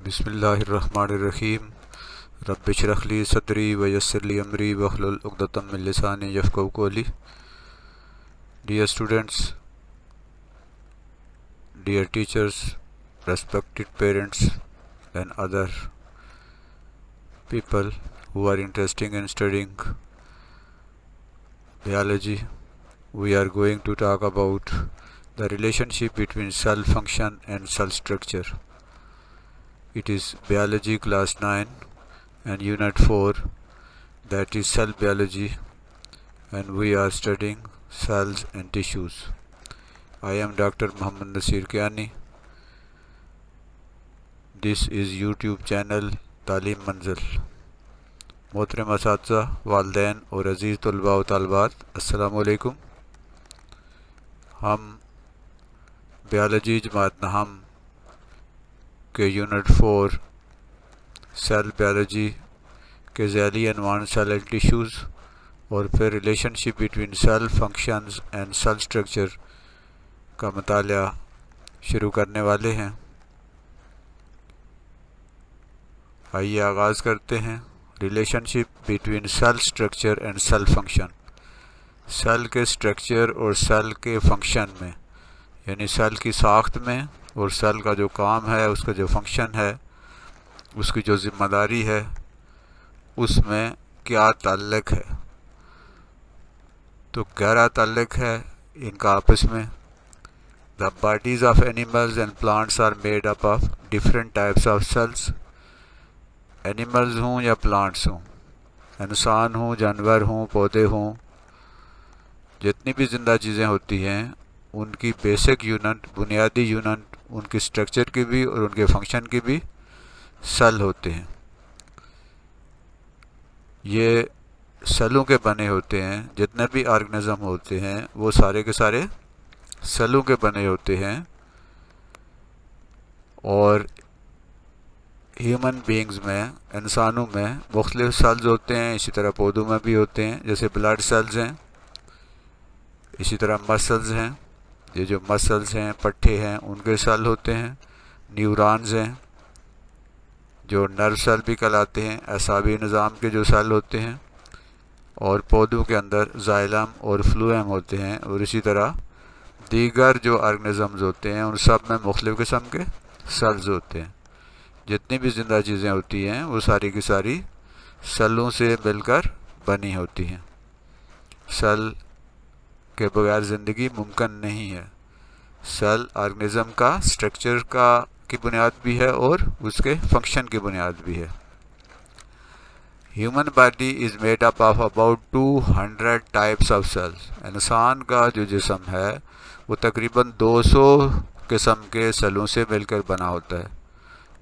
बिस्मिल्लाहिर्रहमानिर्रहीम। रब्बिश रह ली सदरी व यस्सिर ली अमरी वहलुल उक़दतम मिन लिसानी यफ़क़हू क़ौली। Dear students, dear teachers, respected parents and other people who are interested in studying biology, we are going to talk about the relationship between cell function and cell structure. It is biology class 9 and unit 4, that is cell biology, and we are studying cells and tissues. I am Dr. Muhammad Nasir Kiani. This is YouTube channel तालीम मंजिल। मोहतरम असातिज़ा, वालिदैन और अज़ीज़ तलबा व तालिबात, अस्सलामु अलैकुम। हम बियोलॉजी जमात नहम के यूनिट 4 सेल बियोलॉजी के ज़ैली अनवान सेल एंड टिश्यूज़ और फिर relationship between cell functions and cell structure का मुताला शुरू करने वाले हैं। आइए आगाज़ करते हैं। Relationship between cell structure and cell function. Cell के स्ट्रक्चर और सेल के फंक्शन में, यानी सेल की साख्त में और सेल का जो काम है, उसका जो फंक्शन है, उसकी जो ज़िम्मेदारी है, उसमें क्या ताल्लुक़ है। तो गहरा ताल्लुक़ है इनका आपस में। The bodies of animals and plants are made up of different types of cells. Animals हों या प्लांट्स हों, इंसान हों, जानवर हों, पौधे हों, जितनी भी ज़िंदा चीज़ें होती हैं, उनकी बेसिक यूनिट, बुनियादी यूनिट, उनकी स्ट्रक्चर की भी और उनके फंक्शन की भी सेल होते हैं। ये सेलों के बने होते हैं। जितने भी ऑर्गेनिज़म होते हैं वो सारे के सारे सेलों के बने होते हैं। और ह्यूमन बीइंग्स में, इंसानों में मुख्तलिफ सेल्स होते हैं, इसी तरह पौधों में भी होते हैं। जैसे ब्लड सेल्स हैं, इसी तरह मसल्स हैं। ये जो मसल्स हैं, पट्टे हैं, उनके सेल होते हैं। न्यूरॉन्स हैं जो नर्व सेल भी कहलाते हैं, असाबी निज़ाम के जो सेल होते हैं। और पौधों के अंदर जाइलम और फ्लूएम होते हैं। और इसी तरह दीगर जो ऑर्गेनिज़म्स होते हैं, उन सब में मुख्तलिफ किस्म के सेल्स होते हैं। जितनी भी ज़िंदा चीज़ें होती हैं वो सारी की सारी सेलों से मिलकर बनी होती हैं। सेल के बगैर ज़िंदगी मुमकिन नहीं है। सेल ऑर्गेनिज़म का स्ट्रक्चर की बुनियाद भी है और उसके फंक्शन की बुनियाद भी है। Human body is made up of about 200 types of cells. इंसान का जो जिस्म है वो तकरीबन 200 किस्म के सेलों से मिलकर बना होता है।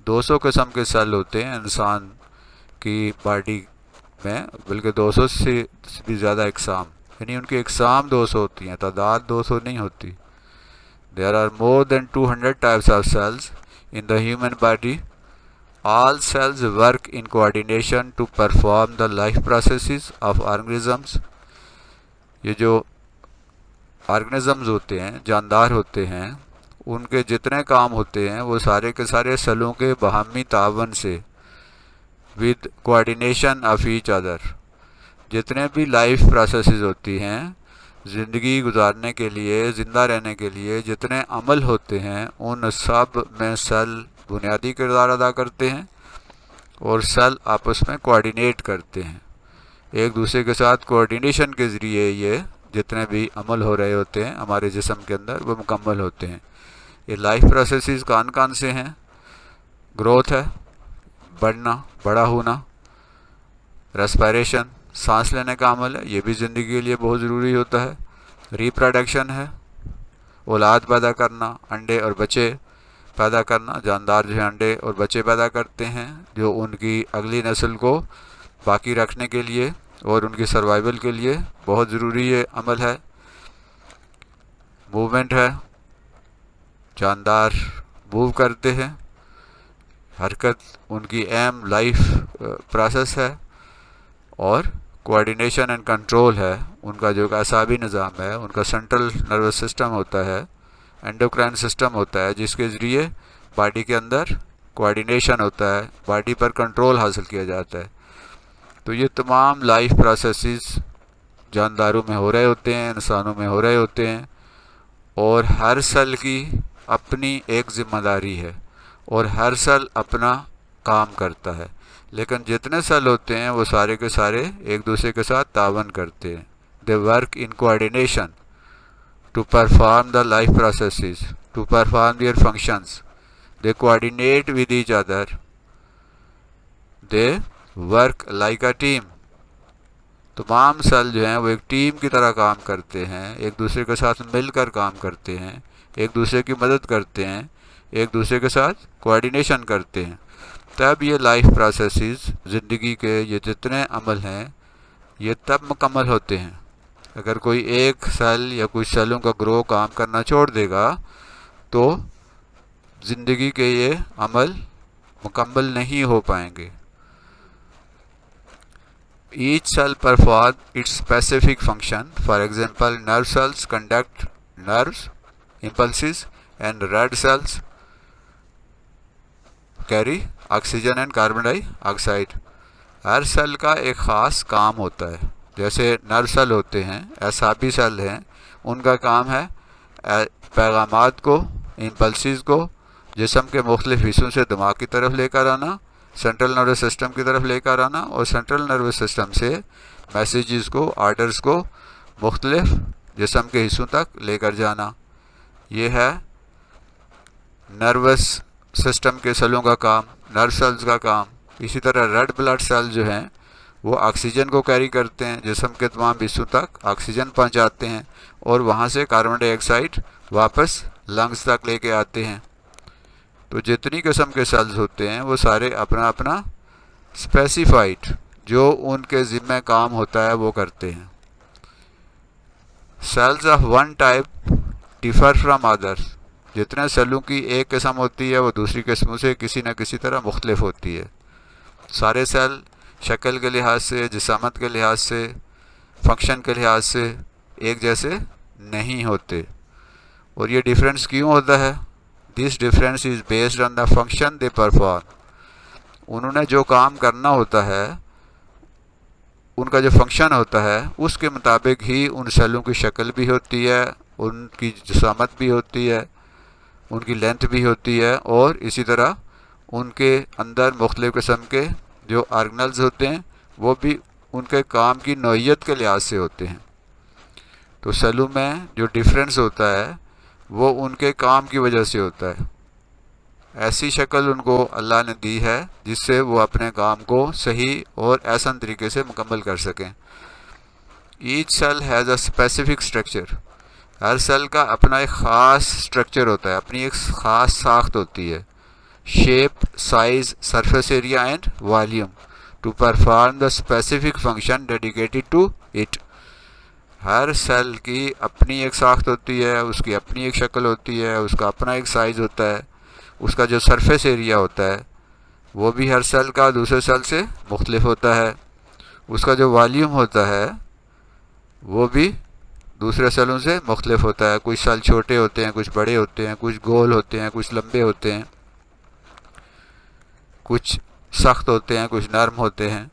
200 किस्म के सेल होते हैं इंसान की बॉडी में, बल्कि 200 से भी ज़्यादा इकसाम, यानी उनकी इकसाम 200 होती हैं, तादाद 200 नहीं होती। There are more than 200 types of cells in the human body. All cells work in coordination to perform the life processes of organisms. ये जो ऑर्गेनिजम्स होते हैं, जानदार होते हैं, उनके जितने काम होते हैं वो सारे के सारे सेलों के बाहमी तावन से, with coordination of each other. जितने भी लाइफ प्रोसेसेस होती हैं, ज़िंदगी गुजारने के लिए, ज़िंदा रहने के लिए जितने अमल होते हैं, उन सब में सेल बुनियादी किरदार अदा करते हैं और सेल आपस में कोऑर्डिनेट करते हैं। एक दूसरे के साथ कोऑर्डिनेशन के ज़रिए ये जितने भी अमल हो रहे होते हैं हमारे जिस्म के अंदर, वो मुकम्मल होते हैं। ये लाइफ प्रोसेसेस कौन से हैं? ग्रोथ है, बढ़ना, बड़ा होना। रेस्पिरेशन, सांस लेने का अमल है, ये भी ज़िंदगी के लिए बहुत ज़रूरी होता है। रिप्रोडक्शन है, औलाद पैदा करना, अंडे और बच्चे पैदा करना। जानदार जो है अंडे और बच्चे पैदा करते हैं, जो उनकी अगली नस्ल को बाकी रखने के लिए और उनकी सर्वाइवल के लिए बहुत ज़रूरी ये अमल है। मूवमेंट है, जानदार मूव करते हैं, हरकत उनकी अहम लाइफ प्रोसेस है। और कोऑर्डिनेशन एंड कंट्रोल है, उनका जो असाबी निज़ाम है, उनका सेंट्रल नर्वस सिस्टम होता है, एंडोक्राइन सिस्टम होता है, जिसके ज़रिए बॉडी के अंदर कोऑर्डिनेशन होता है, बॉडी पर कंट्रोल हासिल किया जाता है। तो ये तमाम लाइफ प्रोसेसेस जानदारों में हो रहे होते हैं, इंसानों में हो रहे होते हैं, और हर सेल की अपनी एक ज़िम्मेदारी है और हर सेल अपना काम करता है। लेकिन जितने सेल होते हैं वो सारे के सारे एक दूसरे के साथ तावन करते हैं। They work in coordination to perform the life processes, to perform their functions. They coordinate with each other, they work like a team. तमाम सेल जो हैं वो एक टीम की तरह काम करते हैं, एक दूसरे के साथ मिलकर काम करते हैं, एक दूसरे की मदद करते हैं, एक दूसरे के साथ कोऑर्डिनेशन करते हैं। तब ये लाइफ प्रोसेसेस, ज़िंदगी के ये जितने अमल हैं, ये तब मुकम्मल होते हैं। अगर कोई एक सेल या कुछ सेलों का ग्रो काम करना छोड़ देगा तो ज़िंदगी के ये अमल मुकम्मल नहीं हो पाएंगे। Each cell performs its specific function. For example, nerve cells conduct nerves impulses and red cells carry oxygen and carbon dioxide. हर सेल का एक ख़ास काम होता है। जैसे नर्व सेल होते हैं, एसाबी सेल हैं, उनका काम है पैगामात को, इम्पल्सिस को जिस्म के मुख्तलिफ हिस्सों से दिमाग की तरफ लेकर आना, सेंट्रल नर्वस सिस्टम की तरफ लेकर आना, और सेंट्रल नर्वस सिस्टम से मैसेजेस को, आर्डर्स को मुख्तलिफ जिस्म के हिस्सों तक लेकर जाना। ये है नर्वस सिस्टम के सेलों का काम, नर्व सेल्स का काम। इसी तरह रेड ब्लड सेल जो हैं वो ऑक्सीजन को कैरी करते हैं, जिस्म के तमाम हिस्सों तक ऑक्सीजन पहुंचाते हैं और वहाँ से कार्बन डाइऑक्साइड वापस लंग्स तक लेके आते हैं। तो जितनी किस्म के सेल्स होते हैं वो सारे अपना अपना स्पेसिफाइड जो उनके ज़िम्मे काम होता है वो करते हैं। Cells of one type differ from others. जितने सेलों की एक किस्म होती है वो दूसरी किस्मों से किसी न किसी तरह मुख्तलिफ होती है। सारे सेल शक्ल के लिहाज से, जिसामत के लिहाज से, फंक्शन के लिहाज से एक जैसे नहीं होते। और ये डिफरेंस क्यों होता है? This difference is based on the function they perform. उन्होंने जो काम करना होता है, उनका जो फंक्शन होता है, उसके मुताबिक ही उन सेलों की शक्ल भी होती है, उनकी जिसामत भी होती है, उनकी लेंथ भी होती है, और इसी तरह उनके अंदर मुख्तलिफ़ किस्म के जो ऑर्गेनल्स होते हैं वो भी उनके काम की नौइयत के लिहाज से होते हैं। तो सेलों में जो डिफरेंस होता है वो उनके काम की वजह से होता है। ऐसी शक्ल उनको अल्लाह ने दी है जिससे वो अपने काम को सही और आसान तरीके से मुकम्मल कर सकें। Each cell has a specific structure. हर सेल का अपना एक ख़ास स्ट्रक्चर होता है, अपनी एक ख़ास साख्त होती है। Shape, size, surface area and volume to perform the specific function dedicated to it. हर सेल की अपनी एक साख्त होती है, उसकी अपनी एक शक्ल होती है, उसका अपना एक साइज़ होता है, उसका जो सरफेस एरिया होता है वो भी हर सेल का दूसरे सेल से मुख्तलिफ होता है, उसका जो वॉल्यूम होता है वो भी दूसरे सेलों से मुख्तलिफ होता है। कुछ सेल छोटे होते हैं, कुछ बड़े होते हैं, कुछ गोल होते हैं, कुछ लंबे होते हैं, कुछ सख्त होते हैं, कुछ नरम होते हैं।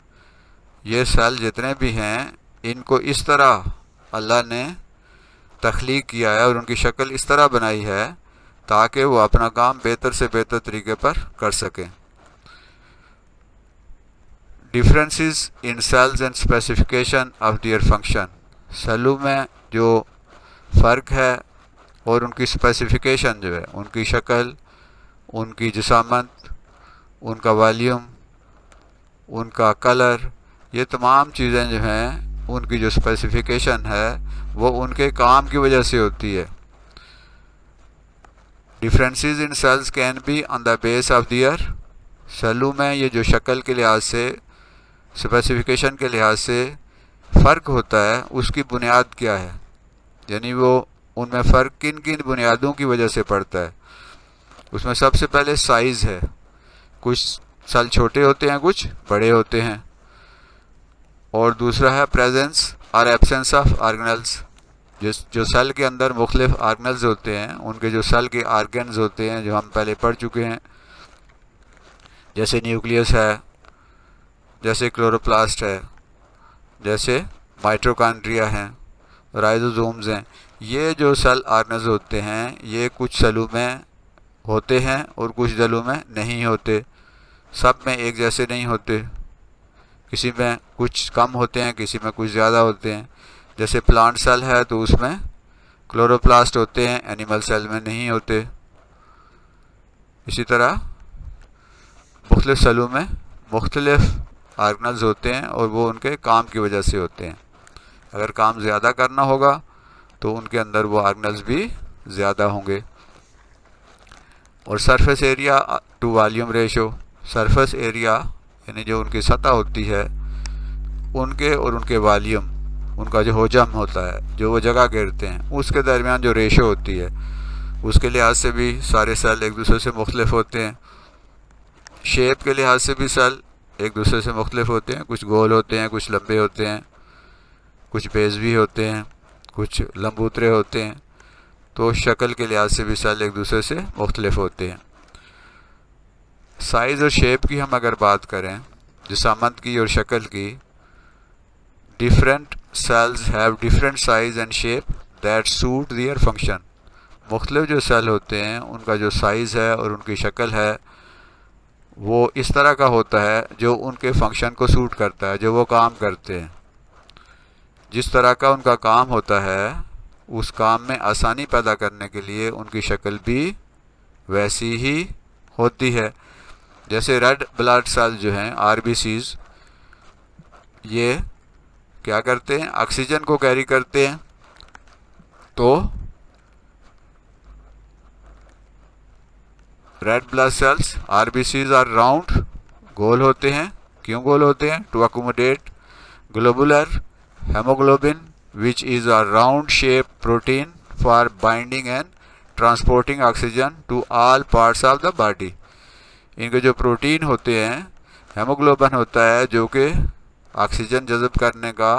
ये सेल जितने भी हैं इनको इस तरह अल्लाह ने तख्लीक किया है और उनकी शक्ल इस तरह बनाई है ताकि वो अपना काम बेहतर से बेहतर तरीके पर कर सकें। Differences in cells and specification of their function. सेलों में जो फ़र्क है और उनकी स्पेसिफिकेशन जो है, उनकी शक्ल, उनकी जिसामत, उनका वॉल्यूम, उनका कलर, ये तमाम चीज़ें जो हैं उनकी जो स्पेसिफिकेशन है वो उनके काम की वजह से होती है। Differences in cells can be on the base of their. सेलों में ये जो शक्ल के लिहाज से, स्पेसिफिकेशन के लिहाज से फ़र्क होता है उसकी बुनियाद क्या है, यानी वो उनमें फ़र्क किन किन बुनियादों की वजह से पड़ता है। उसमें सबसे पहले साइज़ है। कुछ सेल छोटे होते हैं, कुछ बड़े होते हैं। और दूसरा है प्रेजेंस और एब्सेंस ऑफ ऑर्गेनल्स। जो सेल के अंदर मुख्तलिफ ऑर्गेनल्स होते हैं, उनके जो सेल के ऑर्गन्स होते हैं जो हम पहले पढ़ चुके हैं, जैसे न्यूक्लियस है, जैसे क्लोरोप्लास्ट है, जैसे माइटोकॉन्ड्रिया हैं, राइजोसोम्स हैं। ये जो सेल ऑर्गेनल्स होते हैं ये कुछ सेलों में होते हैं और कुछ सेलों में नहीं होते, सब में एक जैसे नहीं होते, किसी में कुछ कम होते हैं, किसी में कुछ ज़्यादा होते हैं। जैसे प्लांट सेल है तो उसमें क्लोरोप्लास्ट होते हैं, एनिमल सेल में नहीं होते। इसी तरह मुख्तलिफ सेलों में मुख्तलिफ ऑर्गेनल्स होते हैं और वो उनके काम की वजह से होते हैं। अगर काम ज़्यादा करना होगा तो उनके अंदर वो ऑर्गेनल्स भी ज़्यादा होंगे। और surface area to volume ratio, surface area यानी जो उनकी सतह होती है उनके और उनके वॉल्यूम, उनका जो हजम होता है, जो वो जगह घेरते हैं, उसके दरमियान जो रेशो होती है, उसके लिहाज से भी सारे सेल एक दूसरे से मुख्तलिफ होते हैं। शेप के लिहाज से भी सेल एक दूसरे से मुख्तलिफ होते हैं, कुछ गोल होते हैं, कुछ लंबे होते हैं, कुछ बेज़वी होते हैं, कुछ लंबूतरे होते हैं। तो शक्ल के लिहाज से भी सेल एक दूसरे से मुख्तलिफ होते हैं। साइज़ और शेप की हम अगर बात करें, जिसामत की और शक्ल की, different cells have different size and shape that suit their function. मुख्तलिफ जो सेल होते हैं उनका जो साइज़ है और उनकी शक्ल है वो इस तरह का होता है जो उनके फंक्शन को सूट करता है, जो वो काम करते हैं। जिस तरह का उनका काम होता है उस काम में आसानी पैदा करने के लिए उनकी शक्ल भी वैसी ही होती है। जैसे रेड ब्लड सेल जो हैं आरबीसीज, ये क्या करते हैं, ऑक्सीजन को कैरी करते हैं। तो red blood cells RBCs are round, गोल होते हैं। क्यों गोल होते हैं? To accommodate globular haemoglobin which is a round shape protein for binding and transporting oxygen to all parts of the body. इनके जो प्रोटीन होते हैं, हेमोग्लोबिन होता है जो कि ऑक्सीजन जज़ब करने का,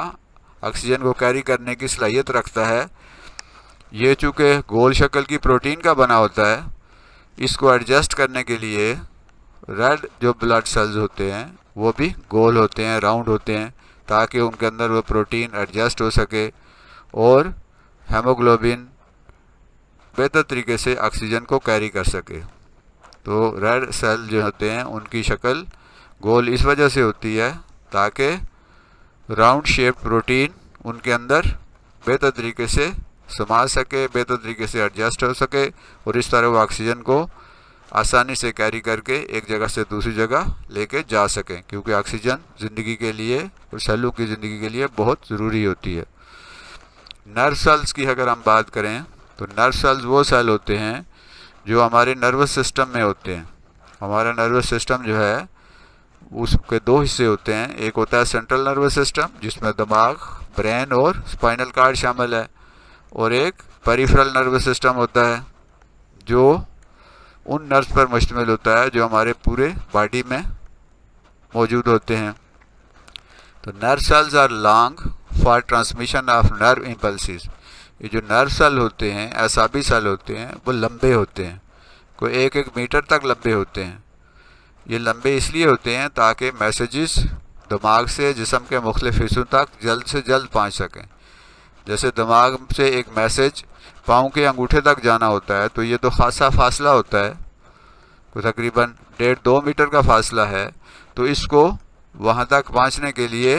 ऑक्सीजन को कैरी करने की सलाहियत रखता है। ये चूँकि गोल शक्ल की प्रोटीन का बना होता है, इसको एडजस्ट करने के लिए रेड जो ब्लड सेल्स होते हैं वो भी गोल होते हैं, राउंड होते हैं, ताकि उनके अंदर वो प्रोटीन एडजस्ट हो सके और हेमोग्लोबिन बेहतर तरीके से ऑक्सीजन को कैरी कर सके। तो रेड सेल जो होते हैं उनकी शक्ल गोल इस वजह से होती है ताकि राउंड शेप प्रोटीन उनके अंदर बेहतर तरीके से समा सके, बेहतर तरीके से एडजस्ट हो सके और इस तरह वो ऑक्सीजन को आसानी से कैरी करके एक जगह से दूसरी जगह लेके जा सकें, क्योंकि ऑक्सीजन ज़िंदगी के लिए और सेलों की ज़िंदगी के लिए बहुत ज़रूरी होती है। नर्व सेल्स की अगर हम बात करें तो नर्व सेल्स वो सेल होते हैं जो हमारे नर्वस सिस्टम में होते हैं। हमारा नर्वस सिस्टम जो है उसके दो हिस्से होते हैं। एक होता है सेंट्रल नर्वस सिस्टम जिसमें दिमाग, ब्रेन और स्पाइनल कार्ड शामिल है, और एक पेरिफेरल नर्वस सिस्टम होता है जो उन नर्व्स पर मुश्तमिल होता है जो हमारे पूरे बॉडी में मौजूद होते हैं। तो nerve cells are long for transmission of nerve impulses. ये जो नर्व सेल होते हैं, एसाबी सेल होते हैं, वो लंबे होते हैं, कोई 1-1 मीटर तक लंबे होते हैं। ये लंबे इसलिए होते हैं ताकि मैसेजेस दिमाग से जिस्म के मुख्तलिफ हिस्सों तक जल्द से जल्द पहुँच सकें। जैसे दिमाग से एक मैसेज पाँव के अंगूठे तक जाना होता है तो ये तो खासा फासला होता है, तो तकरीबन 1.5-2 मीटर का फासला है। तो इसको वहाँ तक पहुँचने के लिए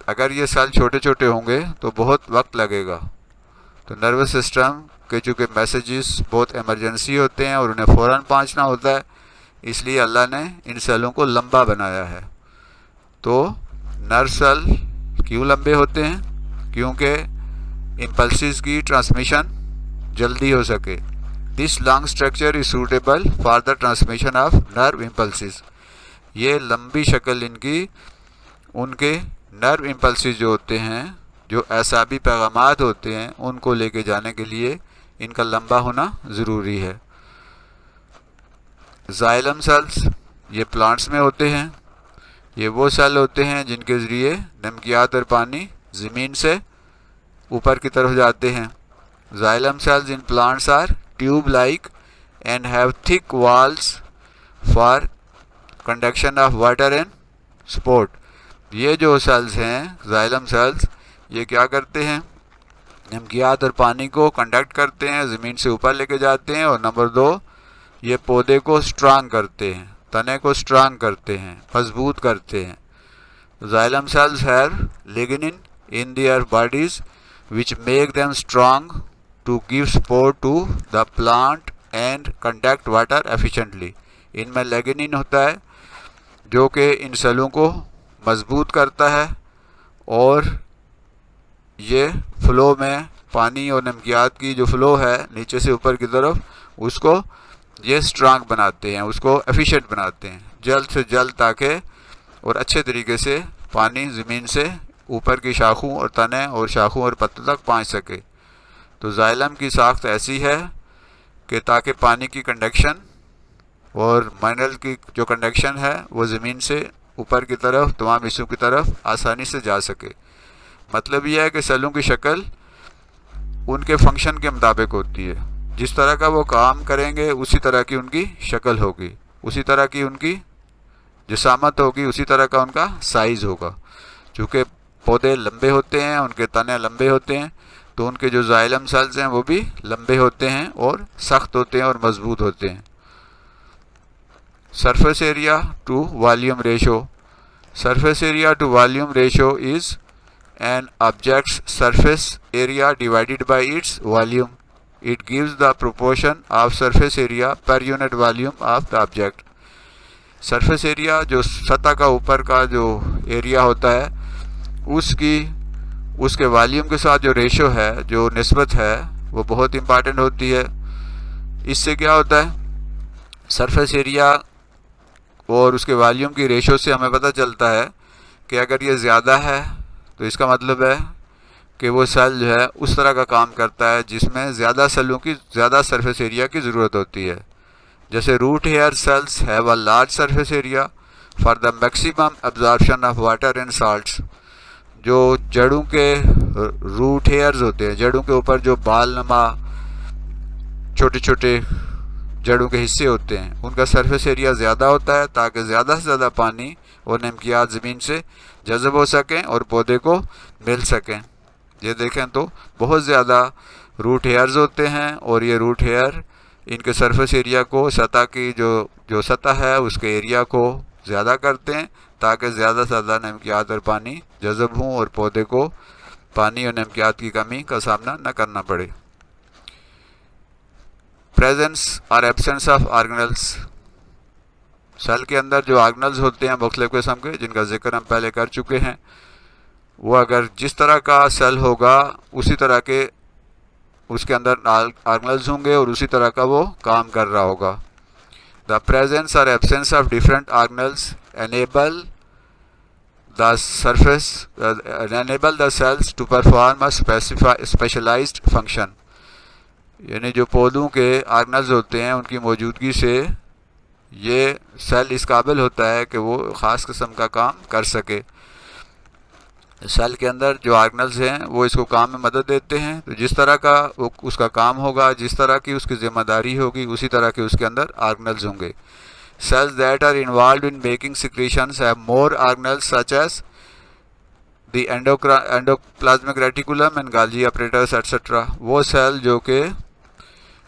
अगर ये सेल छोटे छोटे होंगे तो बहुत वक्त लगेगा। तो नर्वस सिस्टम के चूँकि मैसेजेस बहुत इमरजेंसी होते हैं और उन्हें फ़ौरन पहुँचना होता है, इसलिए अल्लाह ने इन सेलों को लंबा बनाया है। तो नर्व सेल क्यों लंबे होते हैं? क्योंकि इम्पल्सिस की ट्रांसमिशन जल्दी हो सके। This long structure is suitable for the transmission of nerve impulses. ये लंबी शक्ल इनकी उनके नर्व इम्पल्सिस जो होते हैं, जो एसाबी पैगामात होते हैं, उनको लेके जाने के लिए इनका लंबा होना ज़रूरी है। जाइलम सेल्स ये प्लांट्स में होते हैं। ये वो सेल होते हैं जिनके ज़रिए नमकियात और पानी ज़मीन से ऊपर की तरफ जाते हैं। Xylem cells in plants are tube like and have thick walls for conduction of water in support. ये जो सेल्स हैं जाइलम सेल्स, ये क्या करते हैं, नमकियात और पानी को कंडक्ट करते हैं, ज़मीन से ऊपर लेके जाते हैं। और नंबर 2, ये पौधे को स्ट्रांग करते हैं, तने को स्ट्रांग करते हैं, मजबूत करते हैं। Xylem cells have lignin in their bodies which make them strong to give support to the plant and conduct water efficiently। इनमें लिग्निन होता है जो कि इन सेलों को मजबूत करता है और ये फ्लो में पानी और नमकियात की जो फ्लो है नीचे से ऊपर की तरफ, उसको ये स्ट्रांग बनाते हैं, उसको एफिशिएंट बनाते हैं जल्द से जल्द, ताकि और अच्छे तरीके से पानी ज़मीन से ऊपर की शाखों और तने और शाखों और पत्तों तक पहुंच सके। तो जाइलम की साख्त ऐसी है कि ताकि पानी की कंडक्शन और मिनरल की जो कंडक्शन है वो ज़मीन से ऊपर की तरफ तमाम हिस्सों की तरफ आसानी से जा सके। मतलब यह है कि सेलों की शक्ल उनके फंक्शन के मुताबिक होती है, जिस तरह का वो काम करेंगे उसी तरह की उनकी शक्ल होगी, उसी तरह की उनकी जिसामत होगी, उसी तरह का उनका साइज़ होगा। चूँकि पौधे लंबे होते हैं, उनके तने लंबे होते हैं, तो उनके जो जाइलम सेल्स हैं वो भी लंबे होते हैं और सख्त होते हैं और मजबूत होते हैं। Surface area to volume ratio. Surface area to volume ratio is an object's surface area divided by its volume. It gives the proportion of surface area per unit volume of the object. Surface area जो सतह का ऊपर का जो area होता है उसके volume के साथ जो रेशो है, जो निस्बत है, वो बहुत इम्पॉर्टेंट होती है। इससे क्या होता है, सरफेस एरिया और उसके वॉल्यूम की रेशो से हमें पता चलता है कि अगर ये ज़्यादा है तो इसका मतलब है कि वो सेल जो है उस तरह का काम करता है जिसमें ज़्यादा सेलों की ज़्यादा सरफेस एरिया की ज़रूरत होती है। जैसे root hair cells have a large surface area for the maximum absorption of water and salts. जो जड़ों के रूट हेयर्स होते हैं, जड़ों के ऊपर जो बाल नमा छोटे छोटे जड़ों के हिस्से होते हैं, उनका सरफेस एरिया ज़्यादा होता है ताकि ज़्यादा से ज़्यादा पानी और नमकियात ज़मीन से जज़ब हो सकें और पौधे को मिल सकें। ये देखें तो बहुत ज़्यादा रूट हेयर्स होते हैं और ये रूट हेयर इनके सरफेस एरिया को, सतह की जो सतह है उसके एरिया को ज़्यादा करते हैं ताकि ज़्यादा से ज़्यादा नमकियात और पानी जज़ब हों और पौधे को पानी और नमकियात की कमी का सामना न करना पड़े। प्रेजेंस और एब्सेंस ऑफ ऑर्गेनल्स। सेल के अंदर जो ऑर्गेनल्स होते हैं मुख्तलिफ किस्म के, जिनका जिक्र हम पहले कर चुके हैं, वो अगर जिस तरह का सेल होगा उसी तरह के उसके अंदर ऑर्गेनल्स होंगे और उसी तरह का वो काम कर रहा होगा। द प्रेजेंस और absence of different organelles enable the cells to perform a specialized function। यानी जो पौधों के ऑर्गेनल्स होते हैं उनकी मौजूदगी से ये सेल इस काबिल होता है कि वो ख़ास किस्म का काम कर सके। सेल के अंदर जो ऑर्गेनल्स हैं वो इसको काम में मदद देते हैं, तो जिस तरह का उसका काम होगा, जिस तरह की उसकी जिम्मेदारी होगी, उसी तरह के उसके अंदर ऑर्गेनल्स होंगे। Cells that are involved in making secretions have more organelles such as the endoplasmic reticulum and Golgi apparatus etc। वो सेल जो कि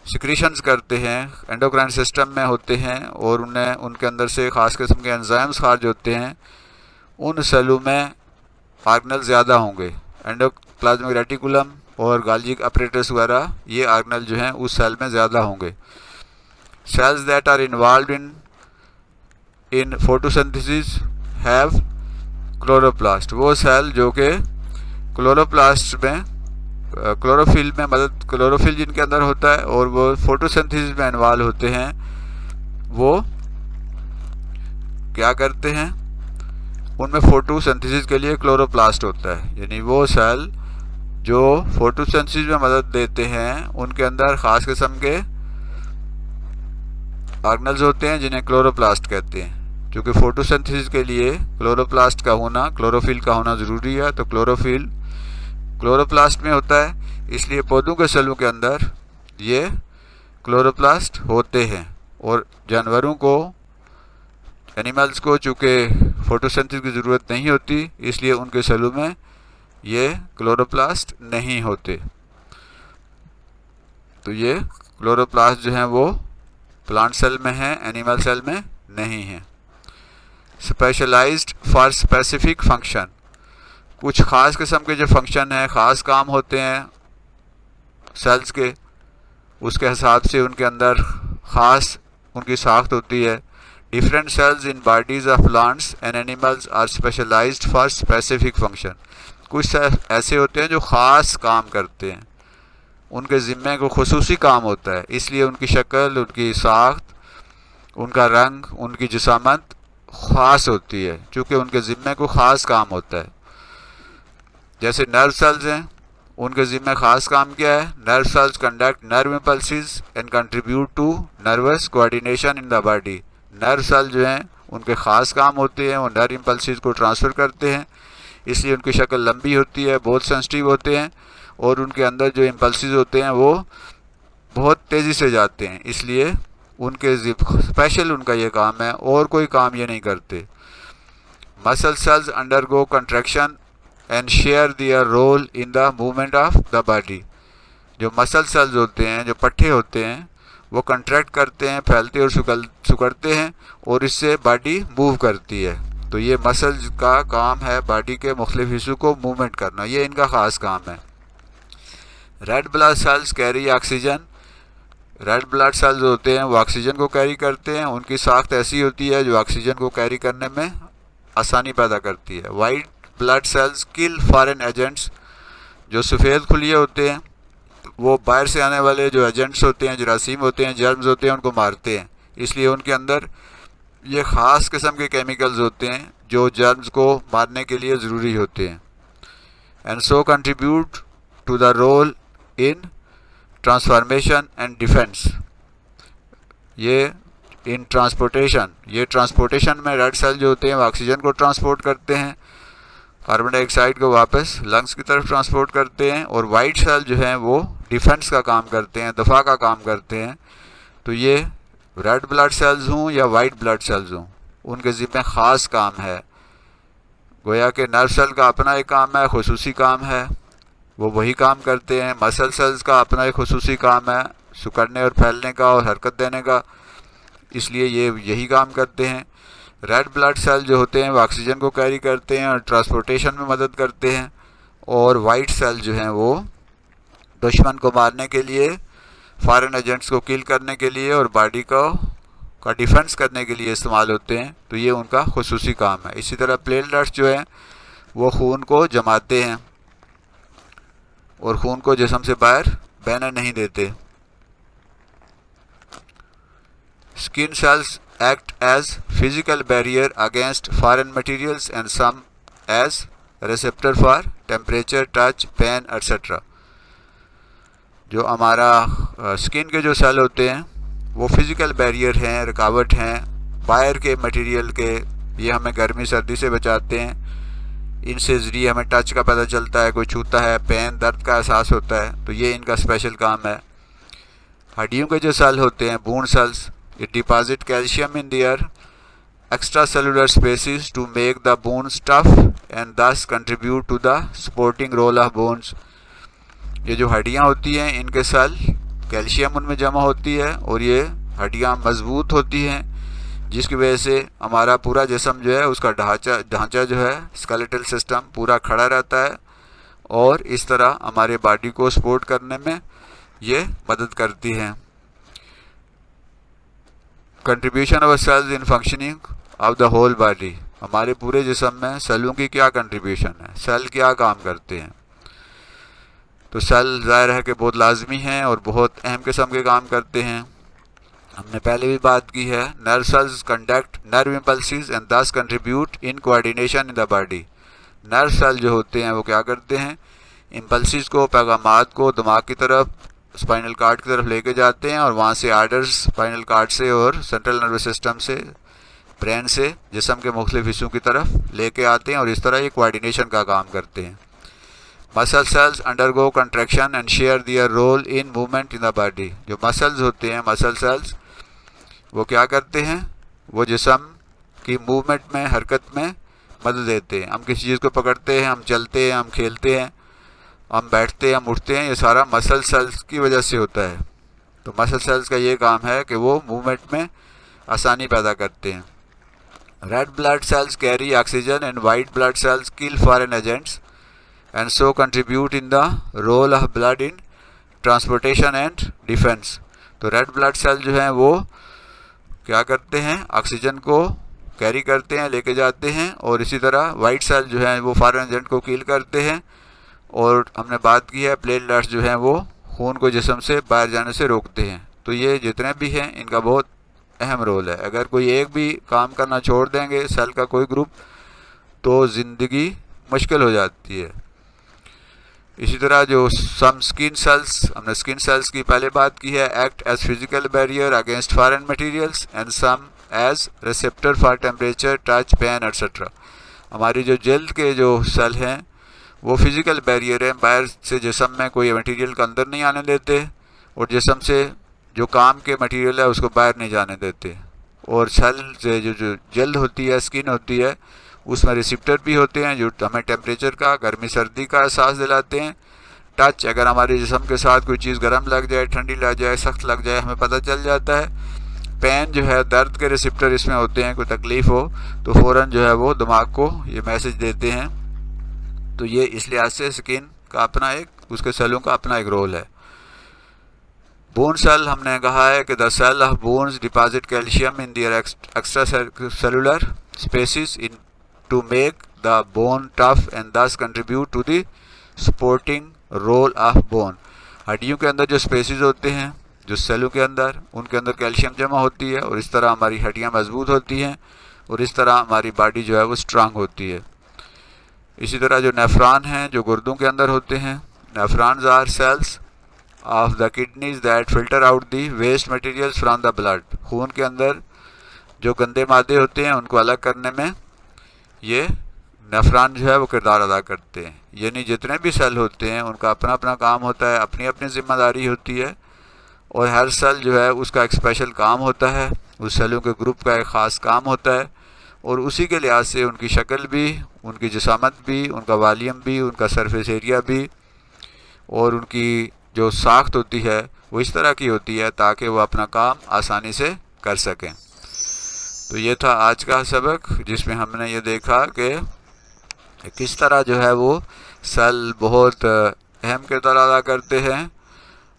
सिक्रीशंस करते हैं एंडोक्राइन सिस्टम में होते हैं और उनके अंदर से ख़ास किस्म के एंजाइम्स खारिज होते हैं, उन सेलों में ऑर्गेनल ज़्यादा होंगे। एंडोप्लाज्मिक रेटिकुलम और गोल्गी अपरेटस वगैरह ये ऑर्गेनल जो हैं उस सेल में ज़्यादा होंगे। Cells that are involve in photosynthesis have chloroplast. वो सेल जो कि क्लोरोप्लास्ट में क्लोरोफिल में मदद, क्लोरोफिल जिनके अंदर होता है और वो फोटोसिंथेसिस में इन्वॉल्व होते हैं, वो क्या करते हैं, उनमें फोटोसिंथेसिस के लिए क्लोरोप्लास्ट होता है। यानी वो सेल जो फोटोसिंथेसिस में मदद देते हैं उनके अंदर ख़ास किस्म के ऑर्गेनल्स होते हैं जिन्हें क्लोरोप्लास्ट कहते हैं। क्योंकि फोटोसिंथेसिस के लिए क्लोरोप्लास्ट का होना, क्लोरोफिल का होना ज़रूरी है, तो क्लोरोफिल क्लोरोप्लास्ट में होता है, इसलिए पौधों के सेलों के अंदर ये क्लोरोप्लास्ट होते हैं। और जानवरों को एनिमल्स को चूँकि फोटोसिंथेसिस की ज़रूरत नहीं होती, इसलिए उनके सेलों में ये क्लोरोप्लास्ट नहीं होते। तो ये क्लोरोप्लास्ट जो हैं वो प्लांट सेल में हैं, एनिमल सेल में नहीं हैं। स्पेशलाइज्ड फॉर स्पेसिफिक फंक्शन, कुछ ख़ास किस्म के जो फंक्शन हैं, ख़ास काम होते हैं सेल्स के, उसके हिसाब से उनके अंदर ख़ास उनकी साख्त होती है। Different cells in bodies of plants and animals are specialised for specific function, कुछ सेल ऐसे होते हैं जो ख़ास काम करते हैं, उनके ज़िम्मे को खुसूसी काम होता है, इसलिए उनकी शक्ल, उनकी साख्त, उनका रंग, उनकी जिसामत ख़ास होती है, चूँकि उनके ज़िम्मे को ख़ास काम होता है। जैसे नर्व सेल्स हैं, उनके ज़िम्मे ख़ास काम क्या है? Nerve cells conduct nerve impulses and contribute to nervous coordination in the body. Nerve cell जो हैं उनके ख़ास काम होते हैं, वो नर्व इम्पल्सिस को ट्रांसफ़र करते हैं, इसलिए उनकी शक्ल लंबी होती है, बहुत सेंसिटिव होते हैं, और उनके अंदर जो इम्पल्सिस होते हैं वो बहुत तेज़ी से जाते हैं, इसलिए उनके स्पेशल उनका ये काम है, और कोई काम ये नहीं करते। Muscle cells undergo contraction and share their role in the movement of the body. जो मसल सेल्स होते हैं, जो पट्टे होते हैं, वो कंट्रैक्ट करते हैं, फैलते और सिकुड़ते हैं, और इससे बॉडी मूव करती है। तो ये मसल्स का काम है बॉडी के मुख्तलिफ हिस्सों को मूवमेंट करना, ये इनका ख़ास काम है। Red blood cells carry oxygen, red blood sales होते हैं वो ऑक्सीजन को कैरी करते हैं, उनकी साख्त ऐसी होती है जो ऑक्सीजन को कैरी करने में आसानी पैदा करती है। White blood cells kill foreign agents, जो सफ़ेद खुलिये होते हैं वो बाहर से आने वाले जो एजेंट्स होते हैं, जरासीम होते हैं, जर्म्स होते हैं, उनको मारते हैं, इसलिए उनके अंदर ये ख़ास किस्म के केमिकल्स होते हैं जो जर्म्स को मारने के लिए ज़रूरी होते हैं। And so contribute to the role in transformation and defence. ये इन ट्रांसपोर्टेशन, ये ट्रांसपोर्टेशन में रेड सेल जो होते हैं वो ऑक्सीजन को ट्रांसपोर्ट करते हैं, कार्बन डाइऑक्साइड को वापस लंग्स की तरफ ट्रांसपोर्ट करते हैं, और वाइट सेल जो हैं वो डिफेंस का काम करते हैं, दफा का काम करते हैं। तो ये रेड ब्लड सेल्स हों या वाइट ब्लड सेल्स हों, उनके ज़िम्मे ख़ास काम है। गोया कि नर्व सेल का अपना एक काम है, खुसूसी काम है, वो वही काम करते हैं। मसल सेल्स का अपना एक खुसूसी काम है, सिकुड़ने और फैलने का और हरकत देने का, इसलिए ये यही काम करते हैं। रेड ब्लड सेल जो होते हैं वो ऑक्सीजन को कैरी करते हैं और ट्रांसपोर्टेशन में मदद करते हैं, और वाइट सेल जो हैं वो दुश्मन को मारने के लिए, फॉरेन एजेंट्स को किल करने के लिए और बॉडी का डिफेंस करने के लिए इस्तेमाल होते हैं। तो ये उनका खुसूसी काम है। इसी तरह प्लेटलेट्स जो हैं वो खून को जमाते हैं और खून को जिस्म से बाहर बहने नहीं देते। Skin cells act as physical barrier against foreign materials and some as receptor for temperature, touch, pain, etc. जो हमारा स्किन के जो सेल होते हैं वो फिज़िकल बैरियर हैं, रुकावट हैं बाहर के मटेरियल के, ये हमें गर्मी सर्दी से बचाते हैं, इनसे ज़रिए हमें टच का पता चलता है, कोई छूता है, पेन दर्द का एहसास होता है, तो ये इनका स्पेशल काम है। हड्डियों के जो सेल होते हैं, bone cells, it deposit calcium in their extracellular spaces to make the bones tough and thus contribute to the supporting role of bones। ये जो हड्डियाँ होती हैं इनके सेल, कैल्शियम उनमें जमा होती है और ये हड्डियाँ मजबूत होती हैं, जिसकी वजह से हमारा पूरा जिस्म जो है उसका ढांचा जो है स्केलेटल सिस्टम पूरा खड़ा रहता है, और इस तरह हमारे बॉडी को सपोर्ट करने में ये मदद करती हैं। Contribution of cells in functioning of the whole body, हमारे पूरे जिस्म में सेलों की क्या कंट्रीब्यूशन है, सेल क्या काम करते हैं। तो सेल ज़ाहिर है कि बहुत लाजमी हैं और बहुत अहम किस्म के काम करते हैं। हमने पहले भी बात की है, nerve cells conduct nerve impulses and thus contribute in coordination in the body. Nerve cell जो होते हैं वो क्या करते हैं, इम्पल्सिस को, पैगामात को दिमाग की तरफ, स्पाइनल कार्ड की तरफ लेके जाते हैं, और वहाँ से आर्डर्स स्पाइनल कार्ड से और सेंट्रल नर्वस सिस्टम से, ब्रेन से जिस्म के मुख्तलिफ हिस्सों की तरफ लेके आते हैं, और इस तरह ये कोऑर्डिनेशन का काम करते हैं। Muscle cells undergo contraction and share their role in movement in the body. जो मसल्स होते हैं, मसल सेल्स वो क्या करते हैं, वो जिस्म की मूवमेंट में, हरकत में मदद देते हैं। हम किसी चीज़ को पकड़ते हैं, हम चलते हैं, हम खेलते हैं, हम बैठते हैं, हम उठते हैं, ये सारा मसल सेल्स की वजह से होता है। तो मसल सेल्स का ये काम है कि वो मूवमेंट में आसानी पैदा करते हैं। Red blood cells carry oxygen and white blood cells kill foreign agents and so contribute in the role of blood in transportation and defence. तो रेड ब्लड सेल जो हैं वो क्या करते हैं, ऑक्सीजन को कैरी करते हैं, लेके जाते हैं, और इसी तरह वाइट सेल जो हैं वो फॉरेन एजेंट को किल करते हैं। और हमने बात की है प्लेटलेट्स जो हैं वो खून को जिस्म से बाहर जाने से रोकते हैं। तो ये जितने भी हैं इनका बहुत अहम रोल है। अगर कोई एक भी काम करना छोड़ देंगे सेल का कोई ग्रुप, तो ज़िंदगी मुश्किल हो जाती है। इसी तरह जो सम स्किन सेल्स, हमने स्किन सेल्स की पहले बात की है, act as physical barrier against foreign materials and some as receptor for temperature, touch, pain etcetera. हमारी जो जल्द के जो सेल हैं वो फिज़िकल बैरियर है, बाहर से जिस्म में कोई मटेरियल का अंदर नहीं आने देते, और जिस्म से जो काम के मटेरियल है उसको बाहर नहीं जाने देते। और सेल से जो जल्द होती है, स्किन होती है, उसमें रिसेप्टर भी होते हैं जो हमें टेम्परेचर का, गर्मी सर्दी का एहसास दिलाते हैं। टच, अगर हमारे जिस्म के साथ कोई चीज़ गर्म लग जाए, ठंडी लग जाए, सख्त लग जाए, हमें पता चल जाता है। पेन जो है, दर्द के रिसेप्टर इसमें होते हैं, कोई तकलीफ़ हो तो फ़ौरन जो है वो दिमाग को ये मैसेज देते हैं। तो ये इस लिहाज से स्किन का अपना एक, उसके सेलों का अपना एक रोल है। बोन सेल, हमने कहा है कि the cell of bones deposit calcium in their extra cellular spaces in to make the bone tough and thus contribute to the supporting role of bone. हड्डियों के अंदर जो स्पेसिस होते हैं, जो सेलों के अंदर, उनके अंदर कैल्शियम जमा होती है, और इस तरह हमारी हड्डियाँ मजबूत होती हैं, और इस तरह हमारी बॉडी जो है वो स्ट्रांग होती है। इसी तरह जो नेफ्रॉन हैं, जो गुर्दों के अंदर होते हैं, nephrons are cells of the kidneys that filter out the waste materials from the blood. खून के अंदर जो गंदे मादे होते हैं उनको अलग करने में ये नेफ्रॉन जो है वो किरदार अदा करते हैं। यानी जितने भी सेल होते हैं उनका अपना अपना काम होता है, अपनी अपनी जिम्मेदारी होती है, और हर सेल जो है उसका एक स्पेशल काम होता है, उस सेलों के ग्रुप का एक ख़ास काम होता है, और उसी के लिहाज से उनकी शक्ल भी, उनकी जिसामत भी, उनका वॉल्यूम भी, उनका सरफेस एरिया भी, और उनकी जो साख्त होती है वो इस तरह की होती है ताकि वो अपना काम आसानी से कर सकें। तो ये था आज का सबक, जिसमें हमने ये देखा कि किस तरह जो है वो सेल बहुत अहम किरदार अदा करते हैं।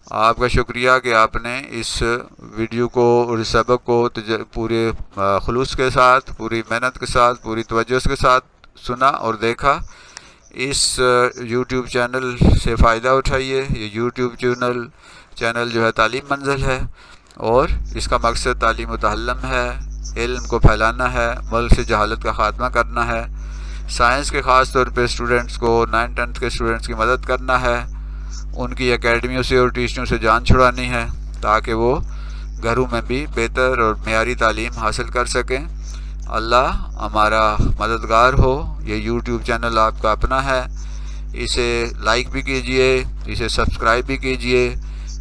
आपका शुक्रिया कि आपने इस वीडियो को और इस सबक को पूरे खुलूस के साथ, पूरी मेहनत के साथ, पूरी तवज्जो के साथ सुना और देखा। इस YouTube चैनल से फ़ायदा उठाइए। ये YouTube चैनल जो है तालीम मंजिल है, और इसका मकसद तालीम व तअल्लुम है, इल्म को फैलाना है, मुल्क से जहालत का ख़ात्मा करना है, साइंस के ख़ास तौर पे स्टूडेंट्स को, 9th-10th के स्टूडेंट्स की मदद करना है, उनकी एकेडमियों से और टीचरों से जान छुड़ानी है ताकि वो घरों में भी बेहतर और मेयारी तालीम हासिल कर सकें। अल्लाह हमारा मददगार हो। ये YouTube चैनल आपका अपना है, इसे लाइक भी कीजिए, इसे सब्सक्राइब भी कीजिए,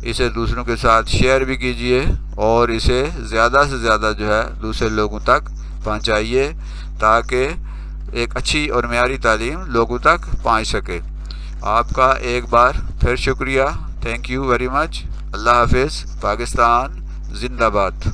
इसे दूसरों के साथ शेयर भी कीजिए, और इसे ज़्यादा से ज़्यादा जो है दूसरे लोगों तक पहुंचाइए ताकि एक अच्छी और मेयारी तालीम लोगों तक पहुंच सके। आपका एक बार फिर शुक्रिया। Thank you very much. Allah हाफिज़। पाकिस्तान जिंदाबाद।